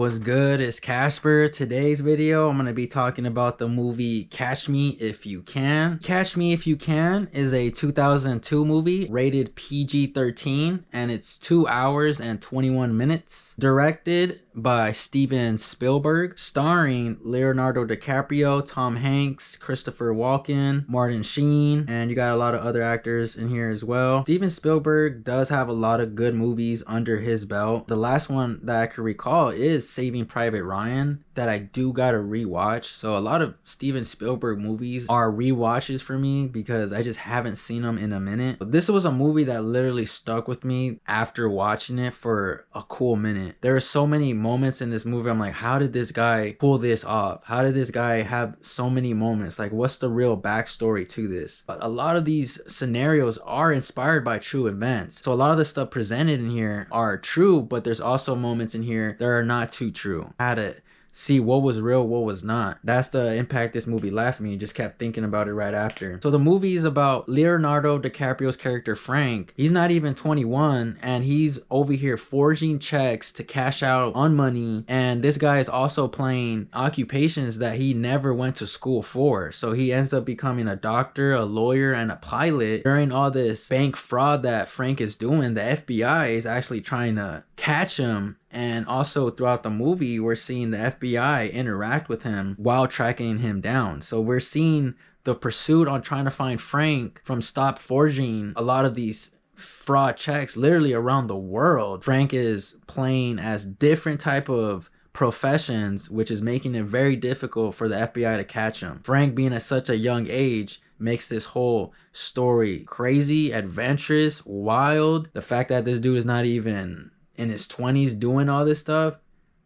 What's good? It's Casper. Today's video, I'm going to be talking about the movie Catch Me If You Can. Catch Me If You Can is a 2002 movie rated PG-13 and it's 2 hours and 21 minutes. Directed by Steven Spielberg, starring Leonardo DiCaprio, Tom Hanks, Christopher Walken, Martin Sheen, and you got a lot of other actors in here as well. Steven Spielberg does have a lot of good movies under his belt. The last one that I could recall is Saving Private Ryan that I do gotta rewatch. So a lot of Steven Spielberg movies are rewatches for me because I just haven't seen them in a minute. But this was a movie that literally stuck with me after watching it for a cool minute. There are so many moments in this movie I'm like, how did this guy pull this off? How did this guy have so many moments? Like, what's the real backstory to this? But a lot of these scenarios are inspired by true events. So a lot of the stuff presented in here are true, but there's also moments in here that are not too true. I had to see what was real, what was not. That's the impact this movie left me. Just kept thinking about it right after. So the movie is about Leonardo DiCaprio's character Frank. He's not even 21 and he's over here forging checks to cash out on money, and this guy is also playing occupations that he never went to school for. So he ends up becoming a doctor, a lawyer, and a pilot. During all this bank fraud that Frank is doing, the FBI is actually trying to catch him. And also throughout the movie, we're seeing the FBI interact with him while tracking him down. So we're seeing the pursuit on trying to find Frank from stop forging a lot of these fraud checks literally around the world. Frank is playing as different type of professions, which is making it very difficult for the FBI to catch him. Frank, being at such a young age, makes this whole story crazy, adventurous, wild. The fact that this dude is not even in his 20s doing all this stuff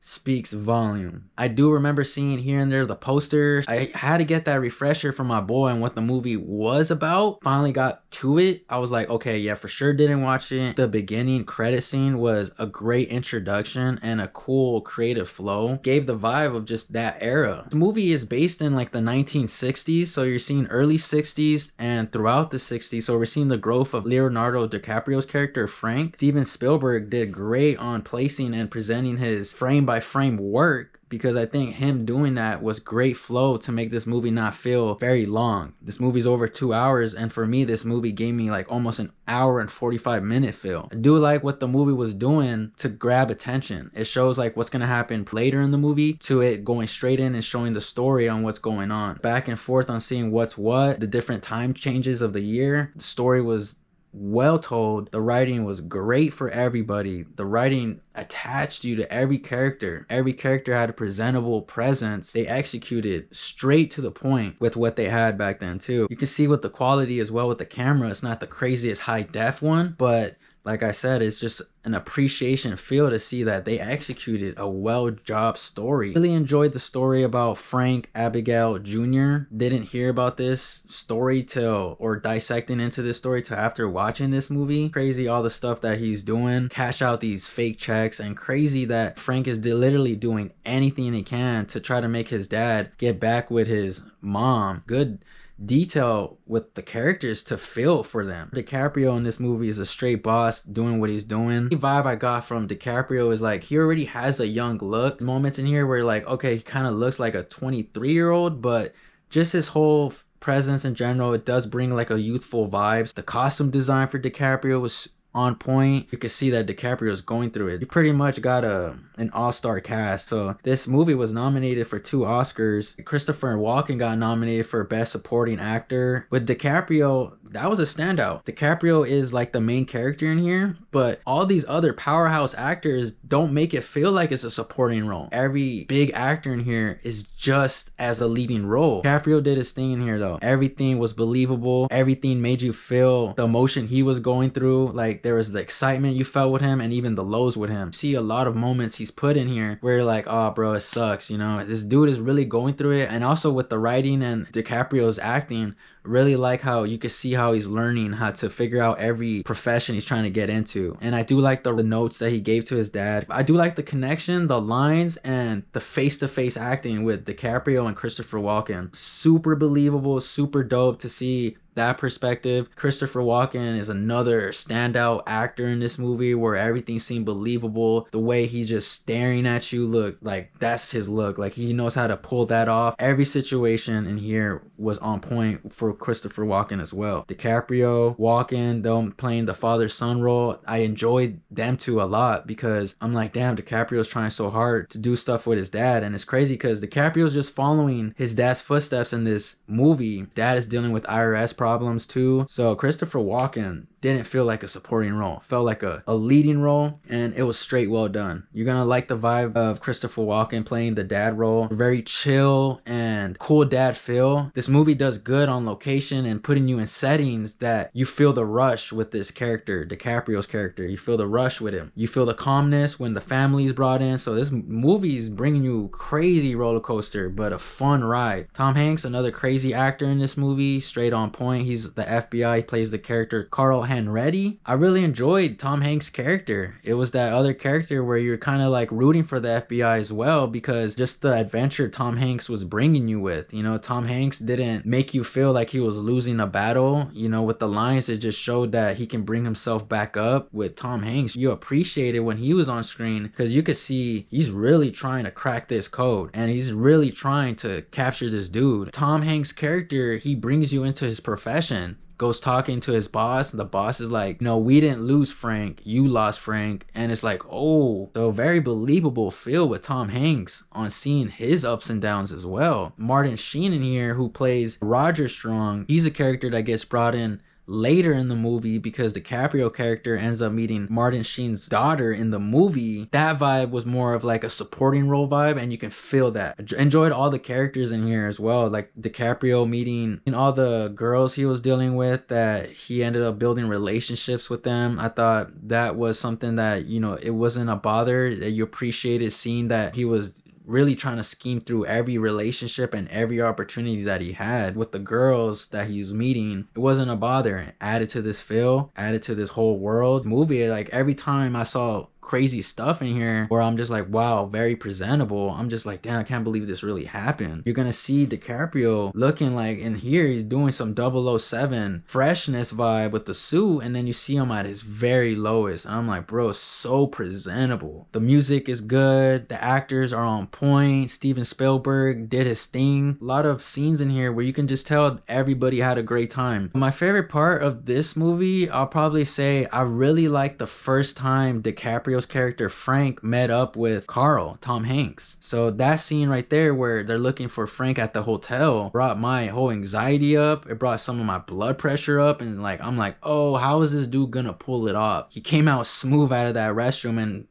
speaks volume. I do remember seeing here and there the posters. I had to get that refresher from my boy on what the movie was about. Finally got to it. I was like, okay, yeah, for sure didn't watch it. The beginning credit scene was a great introduction and a cool creative flow. Gave the vibe of just that era. The movie is based in like the 1960s, so you're seeing early 60s and throughout the 60s. So we're seeing the growth of Leonardo DiCaprio's character Frank. Steven Spielberg did great on placing and presenting his frame by frame work, because I think him doing that was great flow to make this movie not feel very long. This movie's over 2 hours, and for me this movie gave me like almost an hour and 45-minute feel. I do like what the movie was doing to grab attention. It shows like what's gonna happen later in the movie to it going straight in and showing the story on what's going on. Back and forth on seeing what's what, the different time changes of the year. The story was well told. The writing was great for everybody. The writing attached you to every character. Every character had a presentable presence. They executed straight to the point with what they had back then too. You can see with the quality as well with the camera. It's not the craziest high def one, but like I said, it's just an appreciation feel to see that they executed a well-job story. Really enjoyed the story about Frank Abigail Jr. Didn't hear about this story till, or dissecting into this story till after watching this movie. Crazy all the stuff that he's doing, cash out these fake checks, and crazy that Frank is literally doing anything he can to try to make his dad get back with his mom. Good detail with the characters to feel for them. DiCaprio in this movie is a straight boss doing what he's doing. The vibe I got from DiCaprio is like he already has a young look. Moments in here where like, okay, he kind of looks like a 23-year-old, but just his whole presence in general, it does bring like a youthful vibes. The costume design for DiCaprio was on point. You can see that DiCaprio is going through it. You pretty much got an all-star cast. So this movie was nominated for 2 Oscars. Christopher Walken got nominated for Best Supporting Actor. With DiCaprio, that was a standout. DiCaprio is like the main character in here, but all these other powerhouse actors don't make it feel like it's a supporting role. Every big actor in here is just as a leading role. DiCaprio did his thing in here though. Everything was believable. Everything made you feel the emotion he was going through. Like there was the excitement you felt with him and even the lows with him. See a lot of moments he's put in here where you're like, oh bro, it sucks, you know, this dude is really going through it. And also with the writing and DiCaprio's acting, really like how you can see how he's learning how to figure out every profession he's trying to get into. And I do like the notes that he gave to his dad. I do like the connection, the lines, and the face-to-face acting with DiCaprio and Christopher Walken. Super believable, super dope to see that perspective. Christopher Walken is another standout actor in this movie where everything seemed believable. The way he's just staring at you, look, like that's his look. Like he knows how to pull that off. Every situation in here was on point for Christopher Walken as well. DiCaprio, Walken, them playing the father-son role, I enjoyed them two a lot because I'm like, damn, DiCaprio's trying so hard to do stuff with his dad. And it's crazy because DiCaprio's just following his dad's footsteps in this movie. Dad is dealing with IRS problems too. So Christopher Walken didn't feel like a supporting role, felt like a leading role, and it was straight well done. You're gonna like the vibe of Christopher Walken playing the dad role. Very chill and cool dad feel. This movie does good on location and putting you in settings that you feel the rush with this character, DiCaprio's character. You feel the rush with him. You feel the calmness when the family is brought in. So this movie is bringing you crazy roller coaster, but a fun ride. Tom Hanks, another crazy actor in this movie, straight on point. He's the FBI, he plays the character Carl Henretti. I really enjoyed Tom Hanks' character. It was that other character where you're kind of like rooting for the FBI as well, because just the adventure Tom Hanks was bringing you with. You know, Tom Hanks didn't make you feel like he was losing a battle. You know, with the lines, it just showed that he can bring himself back up. With Tom Hanks, you appreciated when he was on screen because you could see he's really trying to crack this code and he's really trying to capture this dude. Tom Hanks' character, he brings you into his profession, goes talking to his boss. The boss is like, no, we didn't lose Frank, you lost Frank. And it's like, oh, so very believable feel with Tom Hanks on seeing his ups and downs as well. Martin Sheen in here, who plays Roger Strong, he's a character that gets brought in later in the movie because the DiCaprio character ends up meeting Martin Sheen's daughter in the movie. That vibe was more of like a supporting role vibe, and you can feel that. Enjoyed all the characters in here as well, like DiCaprio meeting and all the girls he was dealing with, that he ended up building relationships with them. I thought that was something that, you know, it wasn't a bother, that you appreciated seeing that he was really trying to scheme through every relationship and every opportunity that he had with the girls that he's meeting. It wasn't a bother. It added to this feel, added to this whole world movie. Like every time I saw crazy stuff in here where I'm just like, wow, very presentable, I'm just like, damn, I can't believe this really happened. You're gonna see DiCaprio looking like, in here he's doing some 007 freshness vibe with the suit, and then you see him at his very lowest, and I'm like, bro, so presentable. The music is good, the actors are on point. Steven Spielberg did his thing. A lot of scenes in here where you can just tell everybody had a great time. My favorite part of this movie, I'll probably say, I really like the first time DiCaprio character Frank met up with Carl, Tom Hanks. So that scene right there where they're looking for Frank at the hotel brought my whole anxiety up. It brought some of my blood pressure up, and like, I'm like, oh, how is this dude gonna pull it off? He came out smooth out of that restroom and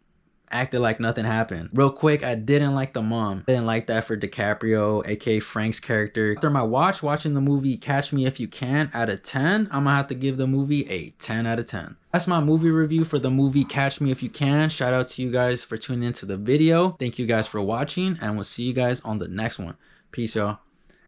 acted like nothing happened. Real quick, I didn't like the mom. Didn't like that for DiCaprio, aka Frank's character. After my watching the movie Catch Me If You Can, out of 10, I'm gonna have to give the movie a 10 out of 10. That's my movie review for the movie Catch Me If You Can. Shout out to you guys for tuning into the video. Thank you guys for watching, and we'll see you guys on the next one. Peace, y'all.